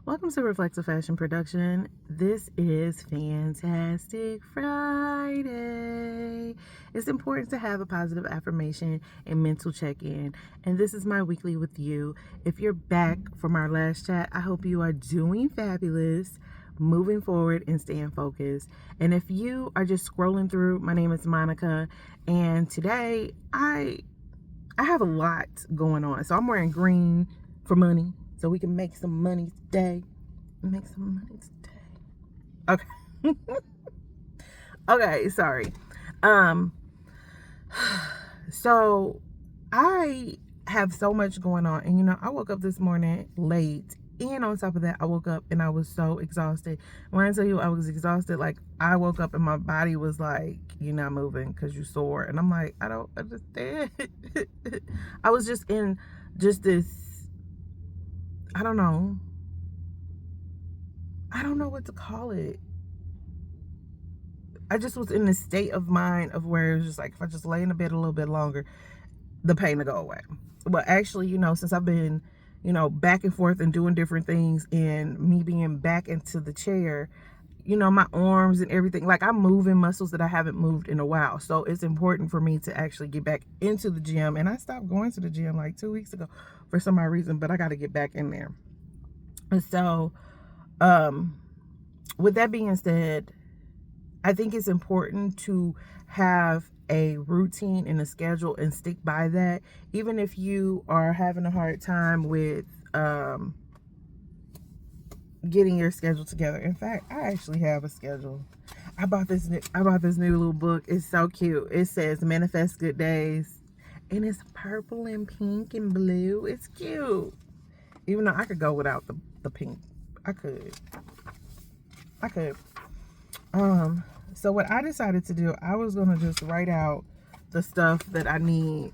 Welcome to Reflective Fashion Production. This is Fantastic Friday. It's important to have a positive affirmation and mental check-in. And this is my weekly with you. If you're back from our last chat, I hope you are doing fabulous, moving forward and staying focused. And if you are just scrolling through, my name is Monica. And today I have a lot going on. So I'm wearing green for money. So we can make some money today. Okay. Okay, sorry. So I have so much going on. And I woke up this morning late. And on top of that, I woke up and I was so exhausted. When I tell you I was exhausted, like I woke up and my body was like, you're not moving because you're sore. And I'm like, I don't understand. I was just in this, I don't know what to call it. I just was in this state of mind of where it was just like, if I just lay in the bed a little bit longer, the pain will go away. But actually, since I've been, back and forth and doing different things and me being back into the chair, my arms and everything, like I'm moving muscles that I haven't moved in a while. So it's important for me to actually get back into the gym. And I stopped going to the gym like 2 weeks ago for some odd reason, but I got to get back in there. And so, with that being said, I think it's important to have a routine and a schedule and stick by that, even if you are having a hard time with getting your schedule together. In fact, I actually have a schedule. I bought this new little book. It's so cute. It says Manifest Good Days, and it's purple and pink and blue. It's cute. Even though I could go without the pink. I could. So what I decided to do, I was going to just write out the stuff that I need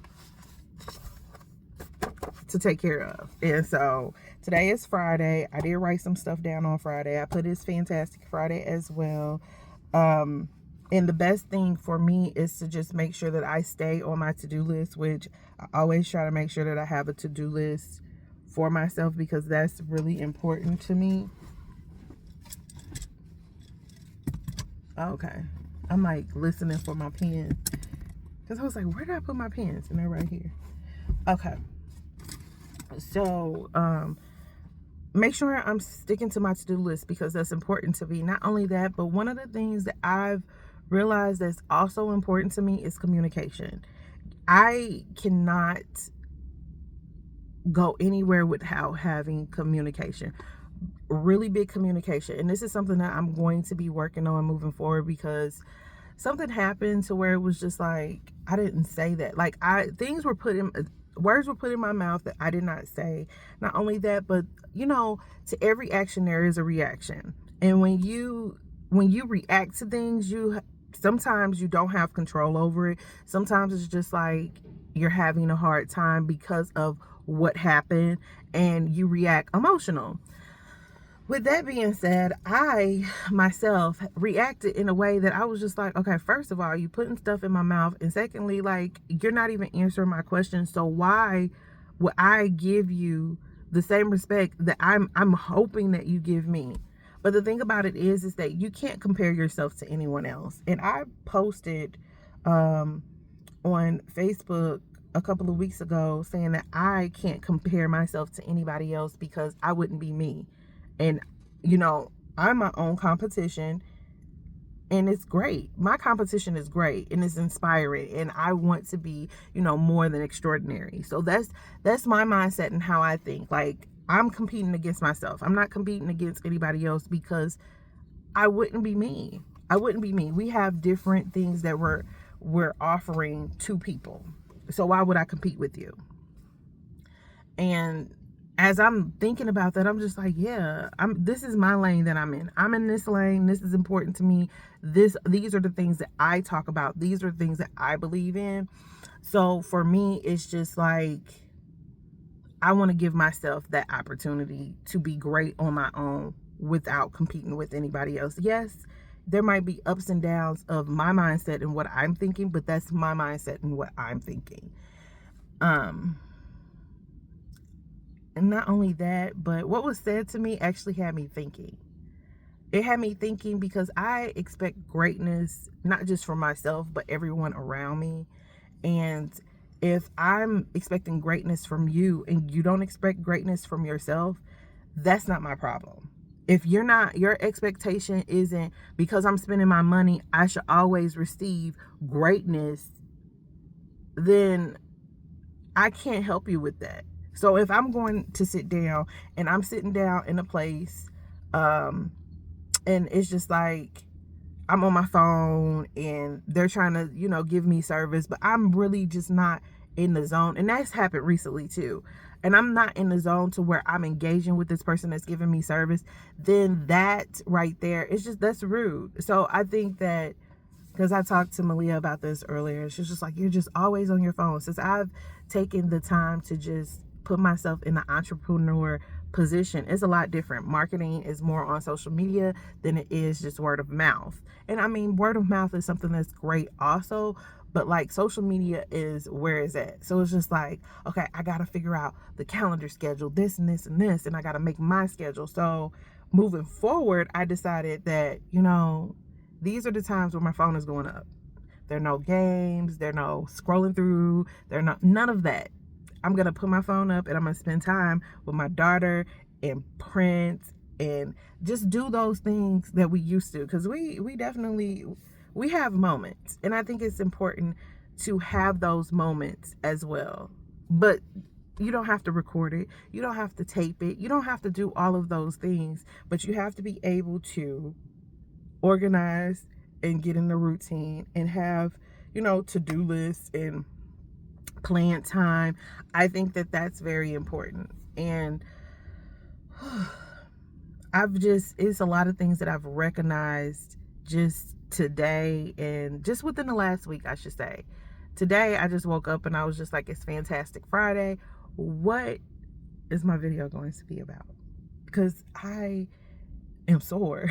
to take care of. And so today is Friday. I did write some stuff down on Friday. I put it's Fantastic Friday as well. And the best thing for me is to just make sure that I stay on my to-do list, which I always try to make sure that I have a to-do list for myself because that's really important to me. Okay, I'm like listening for my pen because I was like, where did I put my pens? And they're right here. Okay, so make sure I'm sticking to my to-do list because that's important to me. Not only that, but one of the things that I've realized that's also important to me is communication. I cannot go anywhere without having communication. Really big communication. And this is something that I'm going to be working on moving forward because something happened to where it was just like, I didn't say that. Like words were put in my mouth that I did not say. Not only that, but to every action there is a reaction. And when you react to things, sometimes you don't have control over it. Sometimes it's just like you're having a hard time because of what happened and you react emotional. With that being said, I myself reacted in a way that I was just like, okay, first of all, you putting stuff in my mouth. And secondly, like, you're not even answering my question. So why would I give you the same respect that I'm hoping that you give me? But the thing about it is that you can't compare yourself to anyone else. And I posted on Facebook a couple of weeks ago saying that I can't compare myself to anybody else because I wouldn't be me. And, I'm my own competition and it's great. My competition is great and it's inspiring and I want to be, more than extraordinary. So that's my mindset and how I think. Like, I'm competing against myself. I'm not competing against anybody else because I wouldn't be me. We have different things that we're offering to people. So why would I compete with you? And as I'm thinking about that, I'm just like, yeah, this is my lane that I'm in. I'm in this lane. This is important to me. These are the things that I talk about. These are the things that I believe in. So for me, it's just like, I want to give myself that opportunity to be great on my own without competing with anybody else. Yes, there might be ups and downs of my mindset and what I'm thinking, but that's my mindset and what I'm thinking. And not only that, but what was said to me actually had me thinking. It had me thinking because I expect greatness, not just for myself, but everyone around me. And if I'm expecting greatness from you and you don't expect greatness from yourself, that's not my problem. If you're not, your expectation isn't because I'm spending my money, I should always receive greatness, then I can't help you with that. So if I'm going to sit down and I'm sitting down in a place, and it's just like I'm on my phone and they're trying to, give me service, but I'm really just not in the zone. And that's happened recently too. And I'm not in the zone to where I'm engaging with this person that's giving me service, then that right there, that's rude. So I think that, because I talked to Malia about this earlier, she's just like, you're just always on your phone. Since I've taken the time to just put myself in the entrepreneur position, it's a lot different. Marketing is more on social media than it is just word of mouth. And I mean, word of mouth is something that's great also, but like social media is where it's at. So it's just like, okay, I got to figure out the calendar schedule, this and this and this, and I got to make my schedule. So moving forward, I decided that, these are the times where my phone is going up. There are no games, there are no scrolling through, none of that. I'm going to put my phone up and I'm going to spend time with my daughter and Prince and just do those things that we used to. Because we definitely, we have moments. And I think it's important to have those moments as well. But you don't have to record it. You don't have to tape it. You don't have to do all of those things. But you have to be able to organize and get in the routine and have, to-do lists and plan time. I think that that's very important. And it's a lot of things that I've recognized just today and just within the last week, I should say. Today, I just woke up and I was just like, it's Fantastic Friday. What is my video going to be about? Because I am sore.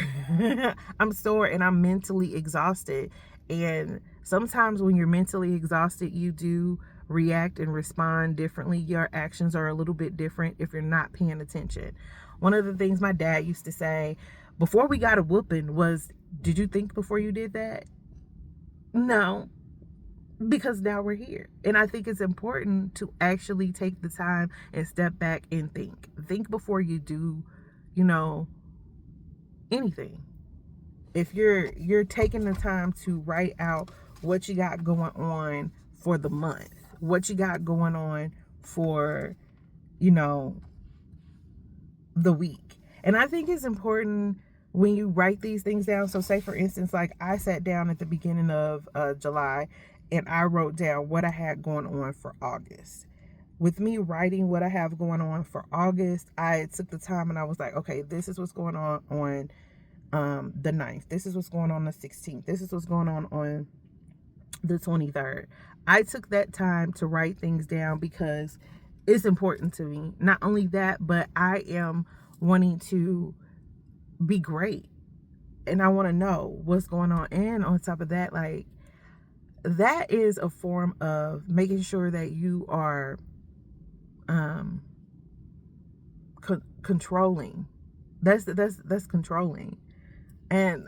I'm sore and I'm mentally exhausted. And sometimes when you're mentally exhausted, you do react and respond differently. Your actions are a little bit different if you're not paying attention. One of the things my dad used to say before we got a whooping was, did you think before you did that? No, because now we're here. And I think it's important to actually take the time and step back and think before you do, anything. If you're taking the time to write out what you got going on for the month, what you got going on for, the week. And I think it's important when you write these things down. So say for instance, like I sat down at the beginning of July and I wrote down what I had going on for August. With me writing what I have going on for August, I took the time and I was like, okay, this is what's going on the 9th. This is what's going on the 16th. This is what's going on the 23rd. I took that time to write things down because it's important to me. Not only that, but I am wanting to be great. And I want to know what's going on. And on top of that, like, that is a form of making sure that you are controlling. That's controlling. And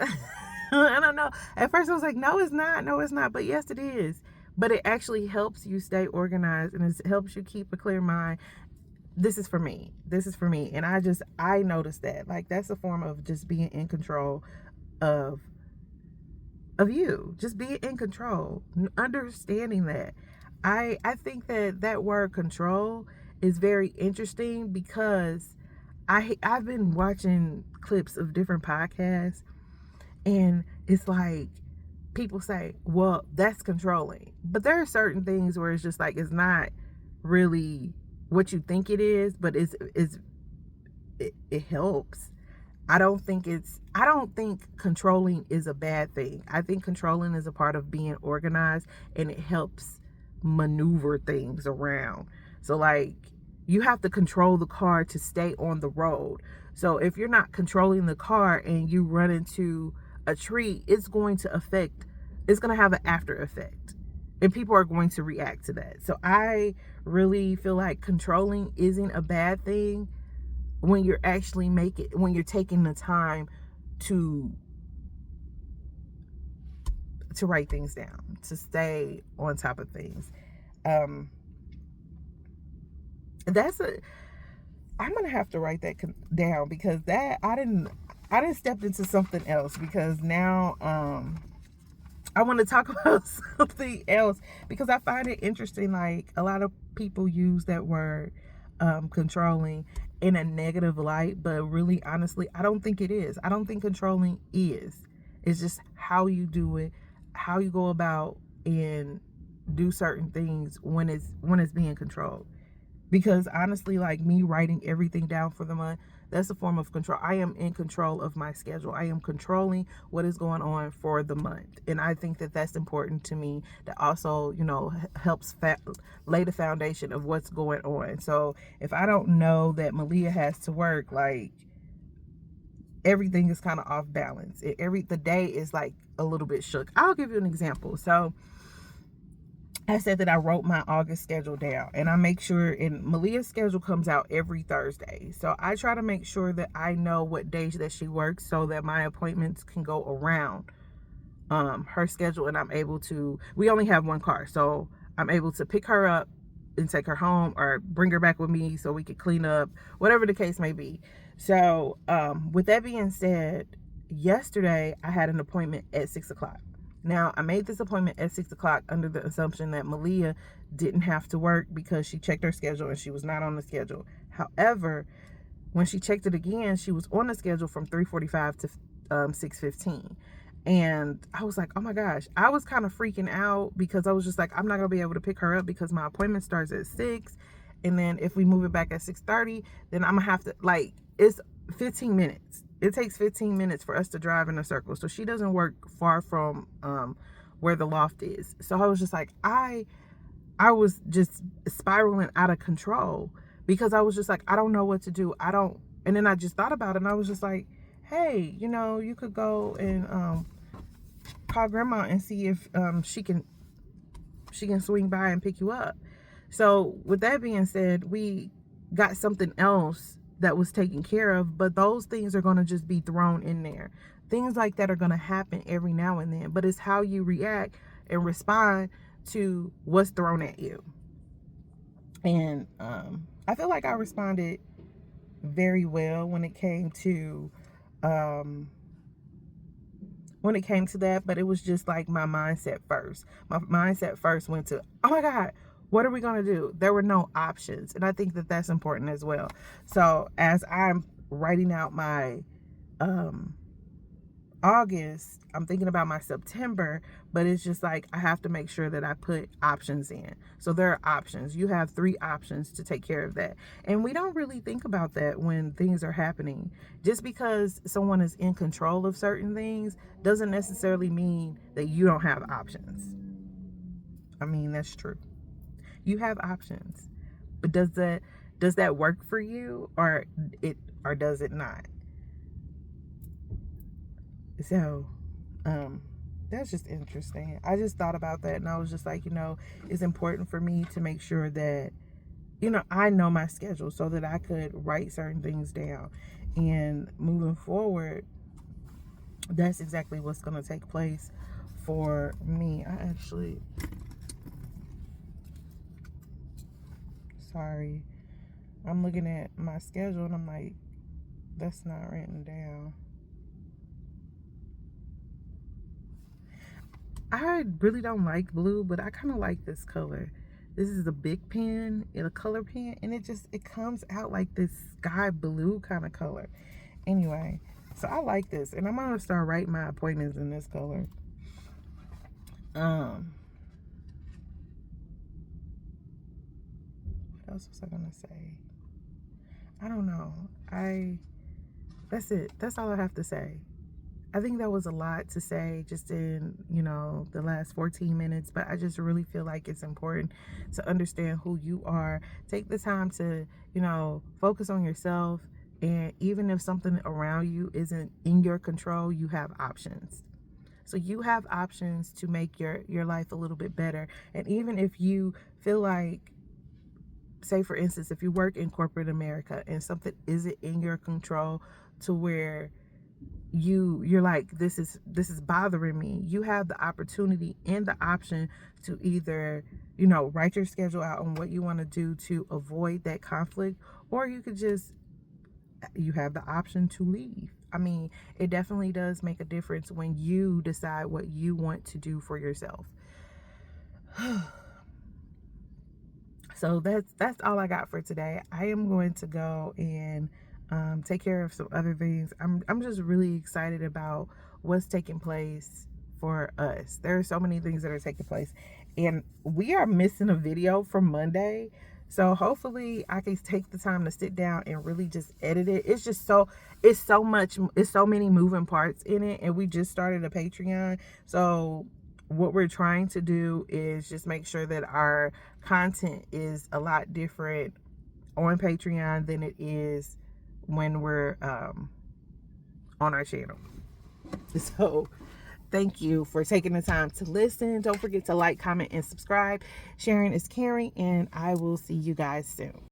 I don't know. At first I was like, no, it's not. No, it's not. But yes, it is. But it actually helps you stay organized and it helps you keep a clear mind. This is for me. This is for me. And I noticed that. Like, that's a form of just being in control of you. Just being in control. Understanding that. I think that word control is very interesting because I've been watching clips of different podcasts and it's like people say, well, that's controlling. But there are certain things where it's just like, it's not really what you think it is, but it helps. I don't think controlling is a bad thing. I think controlling is a part of being organized and it helps maneuver things around. So like, you have to control the car to stay on the road. So if you're not controlling the car and you run into a tree, it's going to have an after effect and people are going to react to that. So I really feel like controlling isn't a bad thing when you're actually when you're taking the time to write things down, to stay on top of things. That's a I'm gonna have to write that down, because that I didn't step into something else, because now I want to talk about something else, because I find it interesting. Like, a lot of people use that word controlling in a negative light, but really, honestly, I don't think it is. I don't think controlling is. It's just how you do it, how you go about and do certain things when it's being controlled. Because honestly, like me writing everything down for the month, that's a form of control. I am in control of my schedule. I am controlling what is going on for the month. And I think that that's important to me. That also, helps lay the foundation of what's going on. So if I don't know that Malia has to work, like, everything is kind of off balance. The day is like a little bit shook. I'll give you an example. So I said that I wrote my August schedule down, and I make sure, and Malia's schedule comes out every Thursday. So I try to make sure that I know what days that she works, so that my appointments can go around her schedule, and I'm able to, we only have one car, so I'm able to pick her up and take her home, or bring her back with me so we could clean up, whatever the case may be. So with that being said, yesterday I had an appointment at 6 o'clock. Now, I made this appointment at 6 o'clock under the assumption that Malia didn't have to work, because she checked her schedule and she was not on the schedule. However, when she checked it again, she was on the schedule from 3:45 to 6:15. And I was like, oh my gosh, I was kind of freaking out, because I was just like, I'm not going to be able to pick her up, because my appointment starts at 6. And then if we move it back at 6:30, then I'm going to have to, like, it's 15 minutes. It takes 15 minutes for us to drive in a circle. So she doesn't work far from where the loft is. So I was just like, I was just spiraling out of control, because I was just like, I don't know what to do. And then I just thought about it, and I was just like, hey, you could go and call grandma and see if she can swing by and pick you up. So with that being said, we got something else that was taken care of, but those things are going to just be thrown in there. Things like that are going to happen every now and then, but it's how you react and respond to what's thrown at you. And I feel like I responded very well when it came to that, but it was just like my mindset first. My mindset first went to, oh my God, what are we going to do? There were no options. And I think that that's important as well. So as I'm writing out my August, I'm thinking about my September, but it's just like, I have to make sure that I put options in. So there are options. You have 3 options to take care of that. And we don't really think about that when things are happening. Just because someone is in control of certain things doesn't necessarily mean that you don't have options. I mean, that's true. You have options. But does that work for you, or does it not? So that's just interesting. I just thought about that, and I was just like, it's important for me to make sure that I know my schedule, so that I could write certain things down. And moving forward, that's exactly what's going to take place for me. I'm looking at my schedule, and I'm like, that's not written down. I really don't like blue, but I kind of like this color. This is a big pen, a color pen, and it comes out like this sky blue kind of color. Anyway, so I like this, and I'm gonna start writing my appointments in this color. What else was I gonna say? I don't know. That's it. That's all I have to say. I think that was a lot to say just in, the last 14 minutes, but I just really feel like it's important to understand who you are. Take the time to, focus on yourself. And even if something around you isn't in your control, you have options. So you have options to make your life a little bit better. And even if you feel like say for instance, if you work in corporate America and something isn't in your control to where you're like, this is bothering me, you have the opportunity and the option to either, you know, write your schedule out on what you want to do to avoid that conflict, or you could just, you have the option to leave. I mean, it definitely does make a difference when you decide what you want to do for yourself. So that's all I got for today. I am going to go and take care of some other things. I'm just really excited about what's taking place for us. There are so many things that are taking place, and we are missing a video from Monday. So hopefully I can take the time to sit down and really just edit it. It's just it's so many moving parts in it, and we just started a Patreon. So what we're trying to do is just make sure that our content is a lot different on Patreon than it is when we're on our channel. So thank you for taking the time to listen. Don't forget to like, comment, and subscribe. Sharing is caring, and I will see you guys soon.